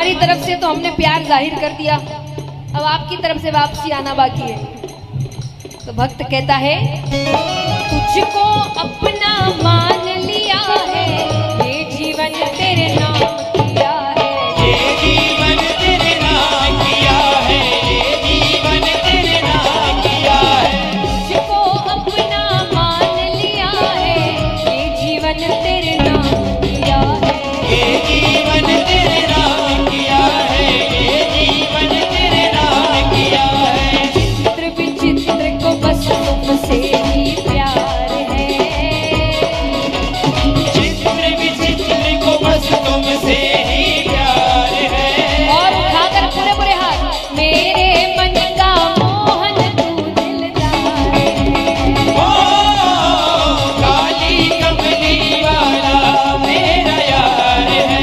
हमारी तरफ से तो हमने प्यार जाहिर कर दिया, अब आपकी तरफ से वापसी आना बाकी है। तो भक्त कहता है, तुझको अपना मान लिया है, ये जीवन तेरे नाम किया है, ये जीवन तेरे नाम किया है, ये जीवन तेरे नाम किया है। तुझको अपना मान लिया है, ये जीवन तेरे नाम किया है, ये जीवन तेरे नाम किया है, ये जीवन तेरे नाम किया है। चित्र विचित्र को बस तुमसे ही प्यार है, चित्र विचित्र को बस तुमसे ही प्यार है। और उठाकर पूरे पूरे हाथ, मेरे मन का मोहन तू दिलदार है, ओ काली कमली वाला मेरा यार है,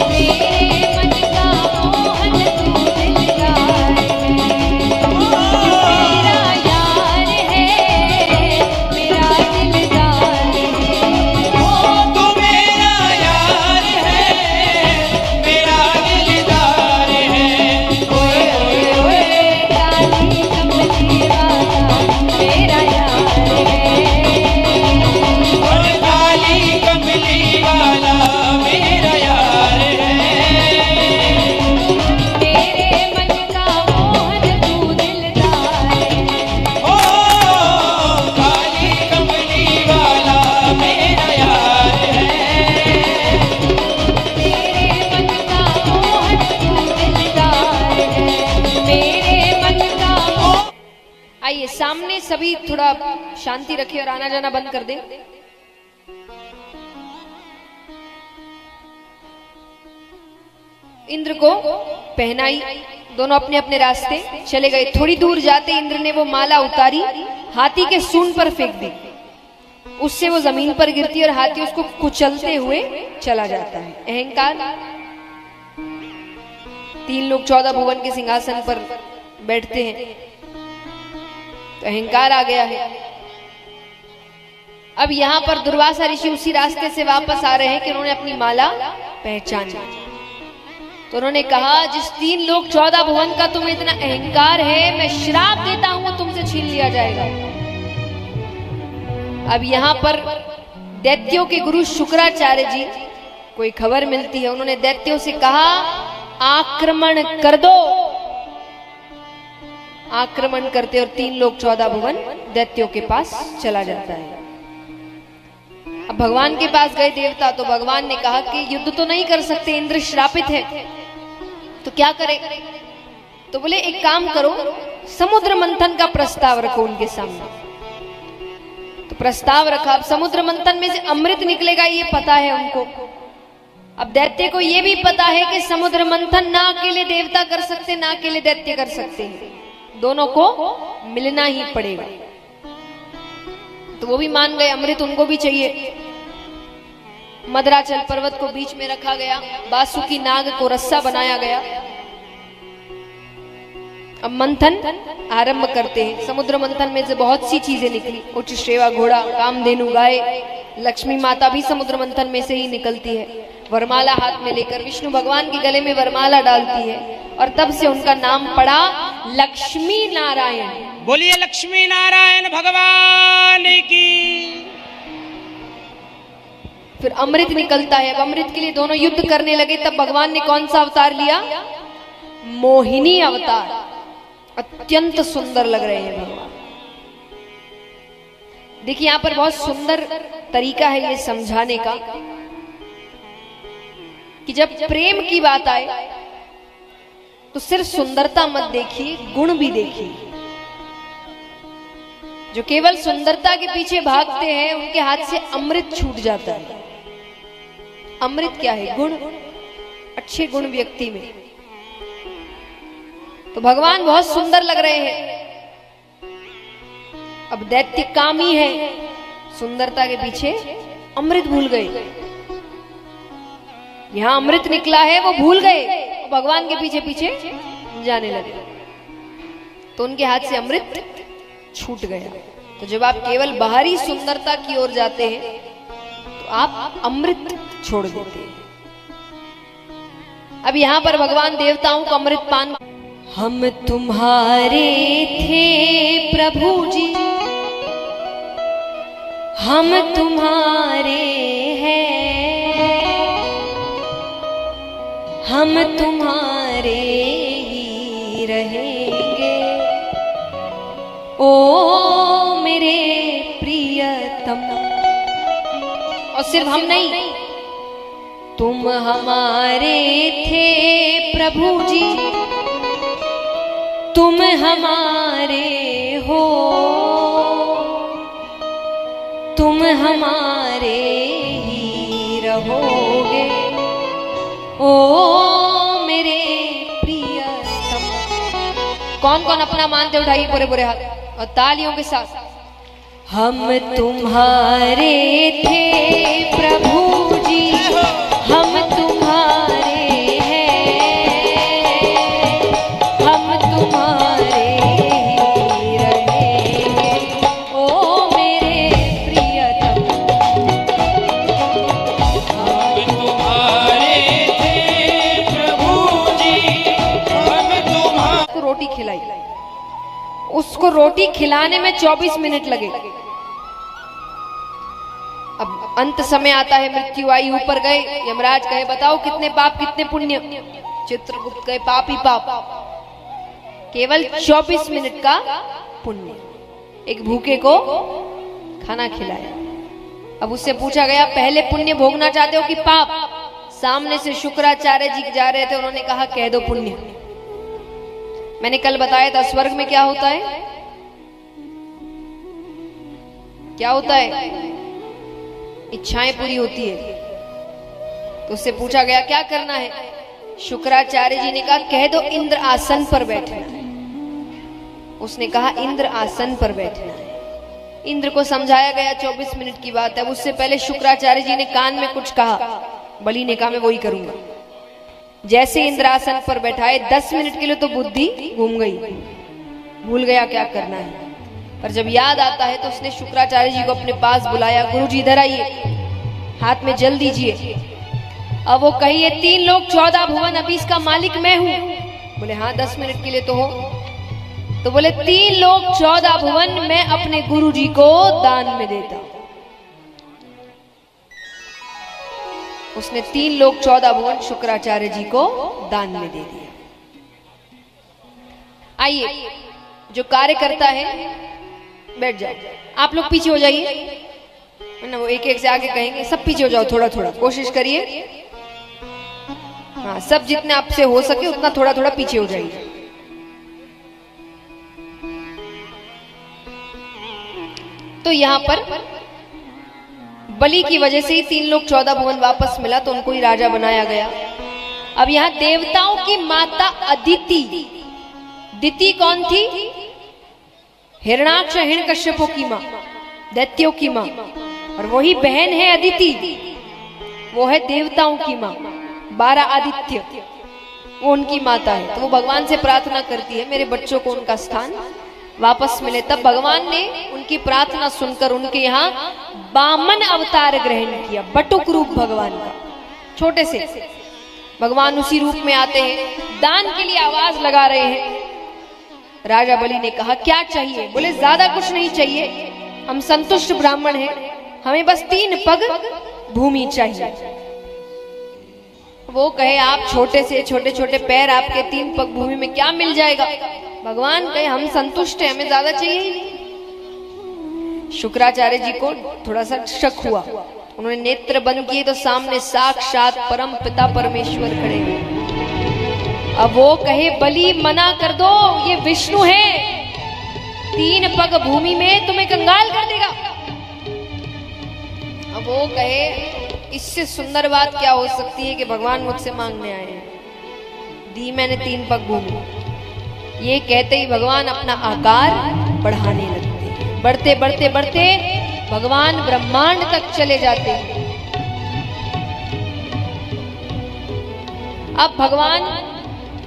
मेरे मन का मोहन तू दिलदार है, मेरा यार है, मेरा दिलदार है, ओ तू मेरा यार है, मेरा दिलदार है। ओए ओए ओए काली कमली वाला मेरा यार है, और काली कमली वाला मेरा यार है। मेरे मन का मोहन तू दिलदार है, ओ काली कमली वाला मेरा यार है। मेरे मन का मोहन तू दिलदार है, मेरे मन का मोहन। आइए सामने सभी थोड़ा शांति रखे और आना जाना बंद कर दे। इंद्र को पहनाई, दोनों अपने अपने रास्ते चले गए। थोड़ी दूर जाते इंद्र ने वो माला उतारी, हाथी के सूंड पर फेंक दी, उससे वो जमीन पर गिरती और हाथी उसको कुचलते हुए चला जाता है। अहंकार, 3 लोग 14 भुवन के सिंहासन पर बैठते हैं, तो अहंकार आ गया है। अब यहाँ पर दुर्वासा ऋषि उसी रास्ते से वापस आ रहे हैं कि उन्होंने अपनी माला पहचानी। तो उन्होंने कहा, जिस 3 लोग 14 भुवन का तुम्हें इतना अहंकार है, मैं श्राप देता हूं तुमसे छीन लिया जाएगा। अब यहाँ पर दैत्यों के गुरु शुक्राचार्य जी को एक खबर मिलती है। उन्होंने दैत्यों से कहा, आक्रमण कर दो। आक्रमण करते और 3 लोग 14 भुवन दैत्यों के पास चला जाता है। अब भगवान के पास गए देवता, तो भगवान ने कहा कि युद्ध तो नहीं कर सकते, इंद्र श्रापित है, तो क्या करें? तो बोले एक काम करो, समुद्र मंथन का प्रस्ताव रखो उनके सामने। तो प्रस्ताव रखा। अब समुद्र मंथन में से अमृत निकलेगा ये पता है उनको। अब दैत्य को ये भी पता है कि समुद्र मंथन ना अकेले देवता कर सकते, ना अकेले दैत्य कर सकते हैं, दोनों को मिलना ही पड़ेगा। तो वो भी मान गए, अमृत उनको भी चाहिए। मदराचल पर्वत को बीच में रखा गया, बासुकी नाग को रस्सा बनाया गया। अब मंथन आरंभ करते हैं। समुद्र मंथन में से बहुत सी चीजें निकली, उच्च श्रेवा घोड़ा, कामधेनु गाय, लक्ष्मी माता भी समुद्र मंथन में से ही निकलती है। वरमाला हाथ में लेकर विष्णु भगवान के गले में वरमाला डालती है, और तब से उनका नाम पड़ा लक्ष्मी नारायण। बोलिए लक्ष्मी नारायण भगवान की। फिर अमृत निकलता है। अब अमृत के लिए दोनों युद्ध करने लगे। तब भगवान ने कौन सा अवतार लिया? मोहिनी अवतार। अत्यंत सुंदर लग रहे हैं भगवान। देखिए यहां पर बहुत सुंदर तरीका है ये समझाने का कि जब प्रेम की बात आए तो सिर्फ सुंदरता मत देखिए, गुण भी देखिए। जो केवल सुंदरता के पीछे भागते हैं उनके हाथ से अमृत छूट जाता है। अमृत क्या है? गुण, अच्छे गुण व्यक्ति में। तो भगवान बहुत सुंदर लग रहे हैं। अब दैत्य कामी है, सुंदरता के पीछे अमृत भूल गए। यहां अमृत निकला है, वो भूल गए, भगवान के पीछे पीछे जाने लगे, तो उनके हाथ से अमृत छूट गया। तो जब आप केवल बाहरी सुंदरता की ओर जाते हैं तो आप अमृत छोड़ देते हैं। अब यहाँ पर भगवान देवताओं को अमृत पान, हम तुम्हारे थे प्रभु जी, हम तुम्हारे हैं, हम तुम्हारे ही रहेंगे, ओ मेरे प्रियतम। और सिर्फ हम नहीं, तुम हमारे थे प्रभु जी, तुम हमारे हो, तुम हमारे ही रहोगे, ओ मेरे प्रियतम। कौन कौन अपना मानते उठाइए पूरे पूरे हाथ और तालियों के साथ। हम तुम्हारे थे प्रभु जी, हम तुम्हारे हैं, हम तुम्हारे ही रहेंगे, ओ मेरे प्रियतम। हम तुम्हारे थे प्रभु जी, हम तुम्हारे। उसको रोटी खिलाई, उसको रोटी खिलाने में 24 मिनट लगे। अब अंत समय आता है, मृत्यु आई, ऊपर गए, यमराज कहे बताओ कितने पाप कितने पुण्य। चित्रगुप्त कहे पाप ही पाप, केवल 24 मिनट का पुण्य, एक भूखे को खाना खिलाया। अब उससे पूछा गया पहले पुण्य भोगना चाहते हो कि पाप? सामने से शुक्राचार्य जी जा रहे थे, उन्होंने कहा कह दो पुण्य। मैंने कल बताया था स्वर्ग में क्या होता है, क्या होता है, इच्छाएं पूरी होती है। तो उससे पूछा गया क्या करना है, शुक्राचार्य जी ने कहा कह दो इंद्र आसन पर बैठना है। उसने कहा इंद्र आसन पर बैठना है। इंद्र को समझाया गया 24 मिनट की बात है। उससे पहले शुक्राचार्य जी ने कान में कुछ कहा, बलि ने कहा मैं वही करूंगा। जैसे इंद्र आसन पर बैठाए 10 मिनट के लिए तो बुद्धि घूम गई, भूल गया क्या करना है। पर जब याद आता है तो उसने शुक्राचार्य जी को अपने पास बुलाया, गुरु जी इधर आइए, हाथ में जल दीजिए। अब वो कहिए 3 लोग 14 भुवन, अभी इसका मालिक मैं हूं। बोले हाँ 10 मिनट के लिए तो हो। तो बोले 3 लोग 14 भुवन मैं अपने गुरु जी को दान में देता। उसने 3 लोग 14 भुवन शुक्राचार्य जी को दान में दे दिया। आइए जो कार्य करता है बैठ जाओ, आप लोग पीछे हो जाइए ना, वो एक एक से आगे कहेंगे, सब पीछे हो जाओ, थोड़ा थोड़ा कोशिश करिए। हाँ सब जितने आपसे हो सके उतना थोड़ा थोड़ा पीछे हो जाइए। तो यहाँ पर बलि की वजह से ही 3 लोग 14 भुवन वापस मिला, तो उनको ही राजा बनाया गया। अब यहाँ देवताओं की माता अदिति, दिति कौन थी? हिरणाक्ष हिरण्यकश्यपों की माँ, दैत्यों की माँ, और वही बहन है अदिति, वो है देवताओं की माँ। 12 आदित्य वो उनकी माता है। तो वो भगवान से प्रार्थना करती है मेरे बच्चों को उनका स्थान वापस मिले। तब भगवान ने उनकी प्रार्थना सुनकर उनके यहाँ बामन अवतार ग्रहण किया, बटुक रूप भगवान का। छोटे से भगवान उसी रूप में आते हैं, दान के लिए आवाज लगा रहे हैं। राजा बलि ने कहा क्या चाहिए? बोले ज्यादा कुछ नहीं चाहिए, हम संतुष्ट ब्राह्मण हैं, हमें बस 3 पग भूमि चाहिए। वो कहे आप छोटे से छोटे छोटे पैर, आपके 3 पग भूमि में क्या मिल जाएगा? भगवान कहे हम संतुष्ट हैं, हमें ज्यादा चाहिए ही नहीं। शुक्राचार्य जी को थोड़ा सा शक हुआ, उन्होंने नेत्र बंद किए तो सामने साक्षात परम पिता परमेश्वर खड़े हुए। अब वो कहे बलि मना कर दो, ये विष्णु है, 3 पग भूमि में तुम्हें कंगाल कर देगा। अब वो कहे इससे सुंदर बात क्या हो सकती है कि भगवान मुझसे मांगने आए हैं, दी मैंने 3 पग भूमि। ये कहते ही भगवान अपना आकार बढ़ाने लगते हैं, बढ़ते बढ़ते बढ़ते भगवान ब्रह्मांड तक चले जाते हैं। अब भगवान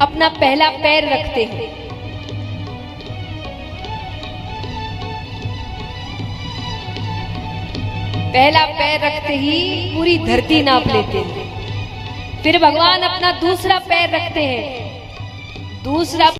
अपना पहला पैर रखते हैं, पहला पैर रखते ही पूरी धरती नाप लेते हैं। फिर भगवान अपना दूसरा पैर रखते हैं, दूसरा